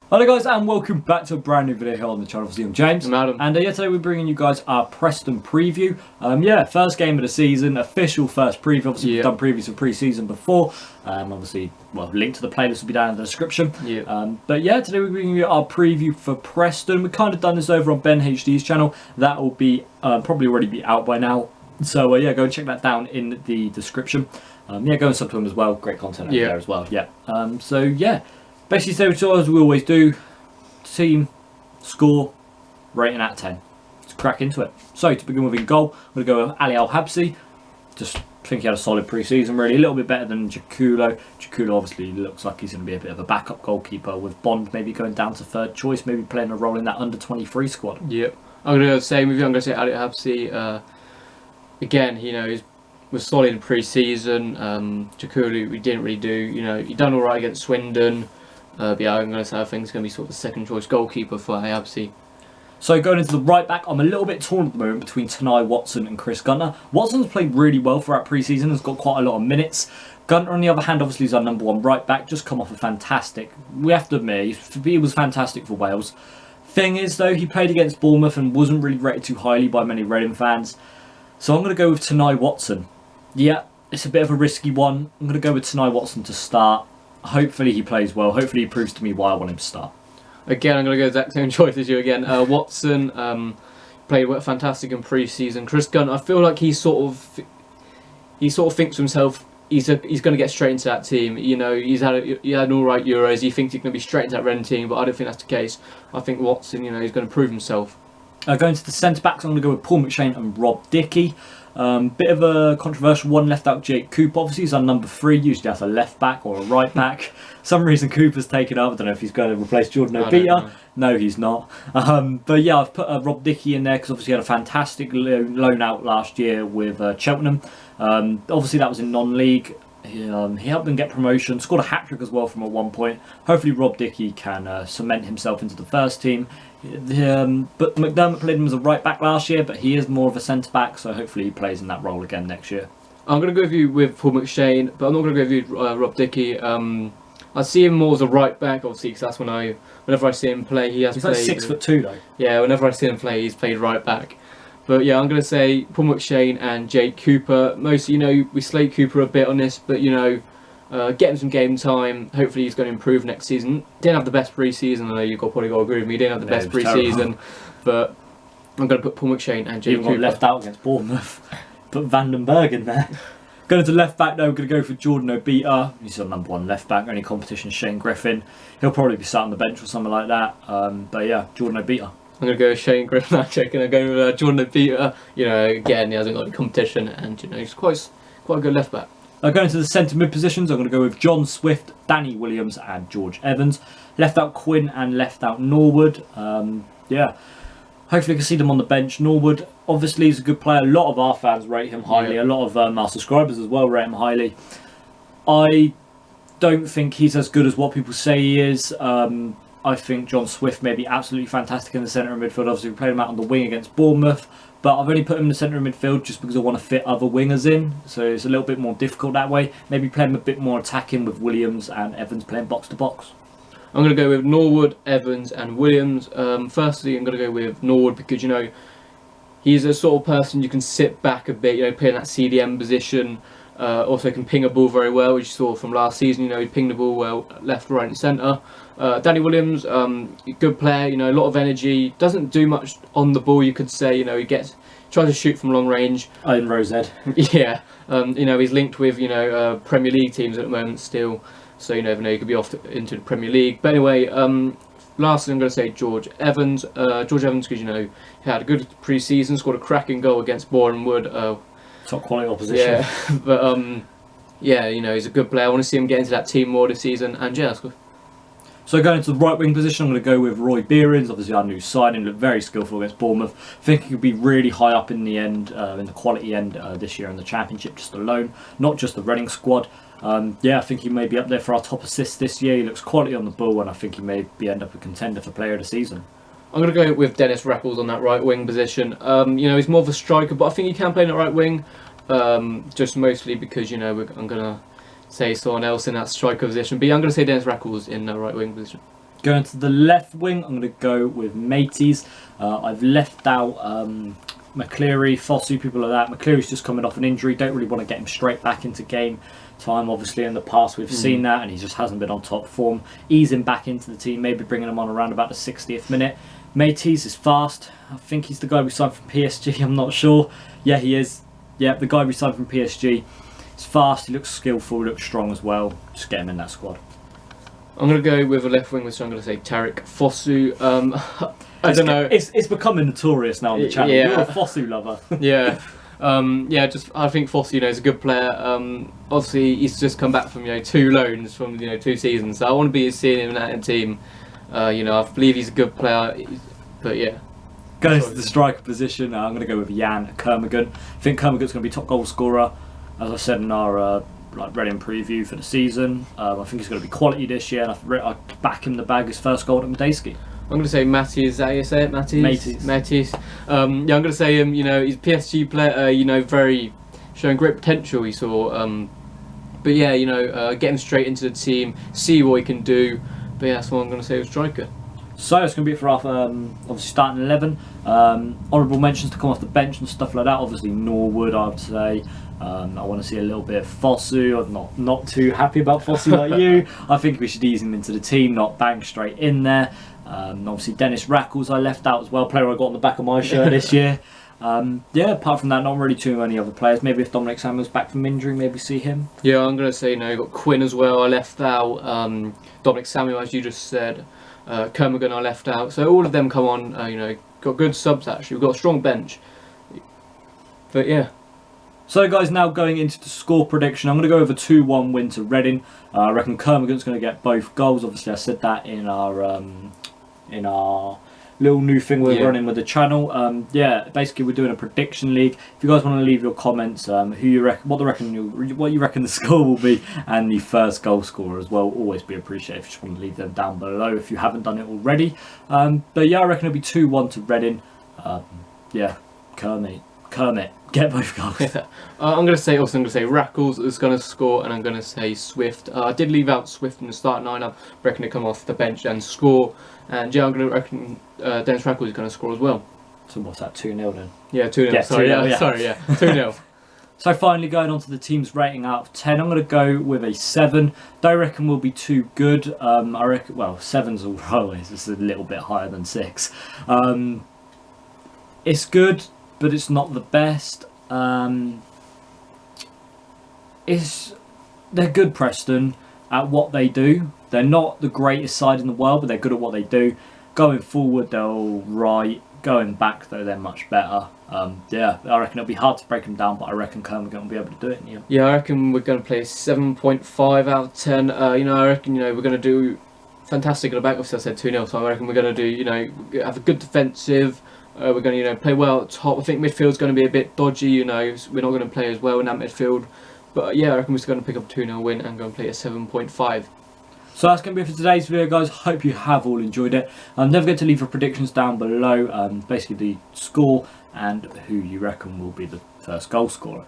Hello guys and welcome back to a brand new video here on the channel. Obviously I'm James. I'm Adam. And today we're bringing you guys our Preston preview. First game of the season, official first preview. Obviously we've done previews of pre-season before. Link to the playlist will be down in the description. Today we're bringing you our preview for Preston. We've kind of done this over on Ben HD's channel. That will be probably already be out by now. So go and check that down in the description. Go and sub to him as well. Great content over there as well. Basically, so as we always do, team, score, rating out of 10. Let's crack into it. So, to begin with in goal, I'm going to go with Ali Al-Habsi. Just think he had a solid pre-season, really. A little bit better than Jakulo. Jakulo obviously looks like he's going to be a bit of a backup goalkeeper, with Bond maybe going down to third choice, maybe playing a role in that under-23 squad. Yep. I'm going to say Ali Al-Habsi. Again, he was solid in pre-season. Jakulo, we didn't really do. He done all right against Swindon. I'm going to say I think it's going to be sort of the second choice goalkeeper for Ayabsi. So going into the right back, I'm a little bit torn at the moment between Tanai Watson and Chris Gunter. Watson's played really well throughout pre-season, has got quite a lot of minutes. Gunter, on the other hand, obviously is our number one right back, just come off a fantastic, we have to admit, he was fantastic for Wales. Thing is though, he played against Bournemouth and wasn't really rated too highly by many Reading fans. So I'm going to go with Tanai Watson. Yeah, it's a bit of a risky one. I'm going to go with Tanai Watson to start. Hopefully he plays well. Hopefully he proves to me why I want him to start. Again, I'm going to go exact same choice as you again. Watson played fantastic in pre-season. Chris Gunn, I feel like he sort of thinks to himself he's going to get straight into that team. He had an all right Euros. He thinks he's going to be straight into that Reading team, but I don't think that's the case. I think Watson, he's going to prove himself. Going to the centre backs, I'm going to go with Paul McShane and Rob Dickey. Bit of a controversial one, left out Jake Cooper. Obviously he's on number 3, usually that's a left back or a right back. Some reason Cooper's taken up. I don't know if he's going to replace Jordan Obita. No, he's not. I've put Rob Dickey in there because obviously he had a fantastic loan out last year with Cheltenham. Obviously that was in non-league. He helped them get promotion, scored a hat-trick as well from at one point. Hopefully Rob Dickey can cement himself into the first team. But McDermott played him as a right back last year, but he is more of a centre back, so hopefully he plays in that role again next year. I'm going to go with you with Paul McShane, but I'm not going to go with you Rob Dickey. I see him more as a right back, obviously, because that's whenever I see him play, he's like 6'2" though. Yeah, whenever I see him play, he's played right back. But yeah, I'm going to say Paul McShane and Jake Cooper. Mostly, we slate Cooper a bit on this, but get him some game time. Hopefully he's going to improve next season. Didn't have the best pre-season. I know you've probably got to agree with me. He didn't have the best pre-season, but I'm going to put Paul McShane and Jake Cooper. Left out against Bournemouth. Put Vandenberg in there. Going to left back though, we're going to go for Jordan Obita. He's our number 1 left back. Only competition Shane Griffin. He'll probably be sat on the bench or something like that. Jordan Obita. I'm going to go with Shane Griffin. I'm going to go with Jordan Obita. Again, he hasn't got any competition, and he's quite a good left back. Going to the centre mid positions, I'm going to go with John Swift, Danny Williams and George Evans. Left out Quinn and left out Norwood. Hopefully we can see them on the bench. Norwood obviously is a good player. A lot of our fans rate him highly. A lot of our subscribers as well rate him highly. I don't think he's as good as what people say he is. I think John Swift may be absolutely fantastic in the centre of midfield. Obviously we played him out on the wing against Bournemouth. But I've only put him in the centre of midfield just because I want to fit other wingers in. So it's a little bit more difficult that way. Maybe play him a bit more attacking with Williams and Evans playing box to box. I'm going to go with Norwood, Evans and Williams. Firstly, I'm going to go with Norwood because, he's a sort of person you can sit back a bit, play in that CDM position. Also can ping a ball very well, which you saw from last season. He pinged the ball well, left, right and centre. Danny Williams, good player, a lot of energy. Doesn't do much on the ball, you could say. He tries to shoot from long range. In Rosed. Yeah. He's linked with, Premier League teams at the moment still. So you never know, he could be off into the Premier League. But anyway, lastly I'm going to say George Evans. George Evans because, he had a good pre-season, scored a cracking goal against Bournemouth. Top quality opposition. Yeah, but he's a good player. I want to see him get into that team more this season. And yeah, that's good. So going to the right wing position, I'm going to go with Roy Behrens. Obviously our new signing, looked very skillful against Bournemouth. I think he could be really high up in the end, in the quality end this year in the Championship, just alone, not just the Reading squad. I think he may be up there for our top assists this year. He looks quality on the ball, and I think he may end up a contender for Player of the Season. I'm going to go with Dennis Rapples on that right wing position. He's more of a striker, but I think he can play in the right wing. Just mostly because I'm going to say someone else in that striker position. But yeah, I'm going to say Dennis Rapples in the right wing position. Going to the left wing, I'm going to go with Mateys. I've left out McCleary, Fosu, people like that. McCleary's just coming off an injury. Don't really want to get him straight back into game time. Obviously, in the past we've seen that, and he just hasn't been on top form. Ease him back into the team, maybe bringing him on around about the 60th minute. Mateys is fast. I think he's the guy we signed from PSG. I'm not sure. Yeah, he is. Yeah, the guy we signed from PSG. He's fast. He looks skillful. He looks strong as well. Just get him in that squad. I'm going to go with a left wing, which I'm going to say Tariq Fosu. I don't know. It's becoming notorious now on the channel. Yeah. You're a Fosu lover. Yeah. I think Fosu, is a good player. Obviously, he's just come back from 2 loans from 2 seasons, so I want to be seeing him in that team. I believe he's a good player, but yeah. Going to the striker position, I'm going to go with Jan Kermigan. I think Kermigan's going to be top goal scorer, as I said in our Reading preview for the season. I think he's going to be quality this year, and I back him to bag his first goal at Medeski. I'm going to say Matty, is that how you say it? Mateys. I'm going to say him, he's a PSG player, very showing great potential, he saw. But yeah, get him straight into the team, see what he can do. But yeah, that's what I'm going to say with striker. So it's going to be it for our obviously starting 11. Honourable mentions to come off the bench and stuff like that. Obviously Norwood, I would say. I want to see a little bit of Fosu. I'm not too happy about Fosu like you. I think we should ease him into the team, not bang straight in there. Obviously Dennis Rackles I left out as well, player I got on the back of my shirt this year. Yeah, apart from that, not really too many other players. Maybe if Dominic Samuel's back from injury, maybe see him. Yeah, I'm going to say you got Quinn as well, I left out. Dominic Samuel, as you just said. Kermigan I left out. So all of them come on, got good subs actually. We've got a strong bench. But yeah. So guys, now going into the score prediction, I'm going to go over 2-1 win to Reading. I reckon Kermigan's going to get both goals. Obviously I said that in our little new thing we're running with the channel. Yeah, basically we're doing a prediction league. If you guys want to leave your comments, what you reckon the score will be, and the first goal scorer as well, always be appreciated if you just want to leave them down below if you haven't done it already. But yeah, I reckon it'll be 2-1 to Reading. Yeah, Kermit, get both goals. I'm going to say Rackles is going to score, and I'm going to say Swift. I did leave out Swift in the start lineup. Reckon to come off the bench and score. And yeah, I'm going to reckon Dennis Rackles is going to score as well. So what's that, 2-0 then? Yeah, 2-0. Yeah, sorry, 2-0, yeah. Sorry, yeah, 2-0. So finally going on to the team's rating out of 10, I'm going to go with a 7. Don't reckon we'll be too good. I reckon, well, 7's always just a little bit higher than 6. It's good, but it's not the best. They're good, Preston, at what they do. They're not the greatest side in the world, but they're good at what they do. Going forward, they're all right. Going back, though, they're much better. Yeah, I reckon it'll be hard to break them down, but I reckon Kermigan will be able to do it. Yeah, I reckon we're going to play 7.5 out of 10. I reckon we're going to do fantastic at the back. Obviously, I said 2-0, so I reckon we're going to do have a good defensive. We're going to play well at top. I think midfield's going to be a bit dodgy. We're not going to play as well in that midfield. But yeah, I reckon we're just going to pick up a 2-0 win and go and play a 7.5. So that's going to be it for today's video, guys. Hope you have all enjoyed it. Don't forget to leave your predictions down below, basically the score and who you reckon will be the first goal scorer.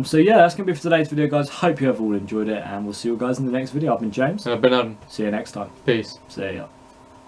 So yeah, that's going to be it for today's video, guys. Hope you have all enjoyed it, and we'll see you guys in the next video. I've been James. And I've been Adam. See you next time. Peace. See ya.